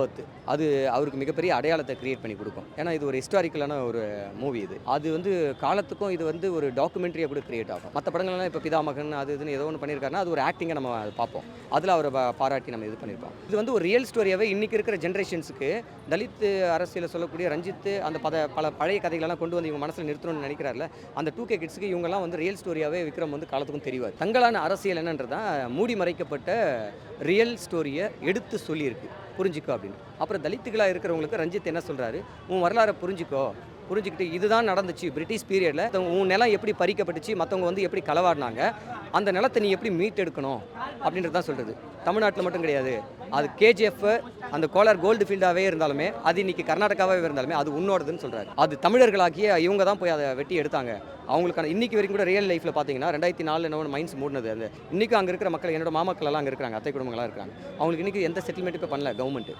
Birth. அது அவருக்கு மிகப்பெரிய அடையாளத்தை கிரியேட் பண்ணி கொடுக்கும். ஏன்னா இது ஒரு ஹிஸ்டாரிக்கலான ஒரு மூவி இது. அது வந்து காலத்துக்கும் இது வந்து ஒரு டாக்குமெண்ட்ரியாக கூட கிரியேட் ஆகும். மற்ற படங்கள்லாம் இப்போ பிதாமகன் அது இதுன்னு ஏதோ ஒன்று பண்ணியிருக்காருன்னா அது ஒரு ஆக்டிங்கை நம்ம பார்ப்போம். அதில் அவரை பாராட்டி நம்ம இது பண்ணியிருப்போம். இது வந்து ஒரு ரியல் ஸ்டோரியாகவே இன்றைக்கி இருக்கிற ஜென்ரேஷன்ஸுக்கு தலித் அரசியலை சொல்லக்கூடிய ரஞ்சித் அந்த பல பழைய கதைகளெல்லாம் கொண்டு வந்து இவங்க மனசில் நிறுத்தணும்னு நினைக்கிறாருல, அந்த 2K கிட்ஸுக்கு இவங்கெல்லாம் வந்து ரியல் ஸ்டோரியாகவே விக்ரம் வந்து காலத்துக்கும் தெரிவார். தங்களான அரசியல் என்னன்றதான் மூடி மறைக்கப்பட்ட ரியல் ஸ்டோரியை எடுத்து சொல்லியிருக்கு, புரிஞ்சிக்கோ அப்படின்னு. அப்புறம் தலித்துகளாக இருக்கிறவங்களுக்கு ரஞ்சித் என்ன சொல்கிறாரு, உன் வரலாறை புரிஞ்சுக்கிட்டு இதுதான் நடந்துச்சு பிரிட்டிஷ் பீரியடில், உன் நிலம் எப்படி பறிக்கப்பட்டுச்சு, மற்றவங்க வந்து எப்படி களவாடினாங்க, அந்த நிலத்தை நீ எப்படி மீட்டெடுக்கணும் அப்படின்றது தான் சொல்கிறது. தமிழ்நாட்டில் மட்டும் கிடையாது, அது கேஜிஎஃப் அந்த கோலார் கோல்டு ஃபீல்டாகவே இருந்தாலுமே, அது இன்றைக்கி கர்நாடகாவே இருந்தாலுமே அது உன்னோடதுன்னு சொல்கிறாரு. அது தமிழர்களாகிய இவங்க தான் போய் அதை வெட்டி எடுத்தாங்க. அவங்களுக்கான இன்றைக்கி வரைக்கும் கூட ரியல் லைஃப்பில் பார்த்தீங்கன்னா 2004 என்ன மைன்ஸ் மூடினது. அந்த இன்றைக்கும் அங்கே இருக்கிற மக்கள், என்னோட மாமக்கள் எல்லாம் அங்கே இருக்கிறாங்க, அத்தை குடும்பங்களாக இருக்கிறாங்க. அவங்களுக்கு இன்றைக்கி எந்த செட்டில்மெண்ட்டும் இப்போ பண்ணல கவர்மெண்ட்.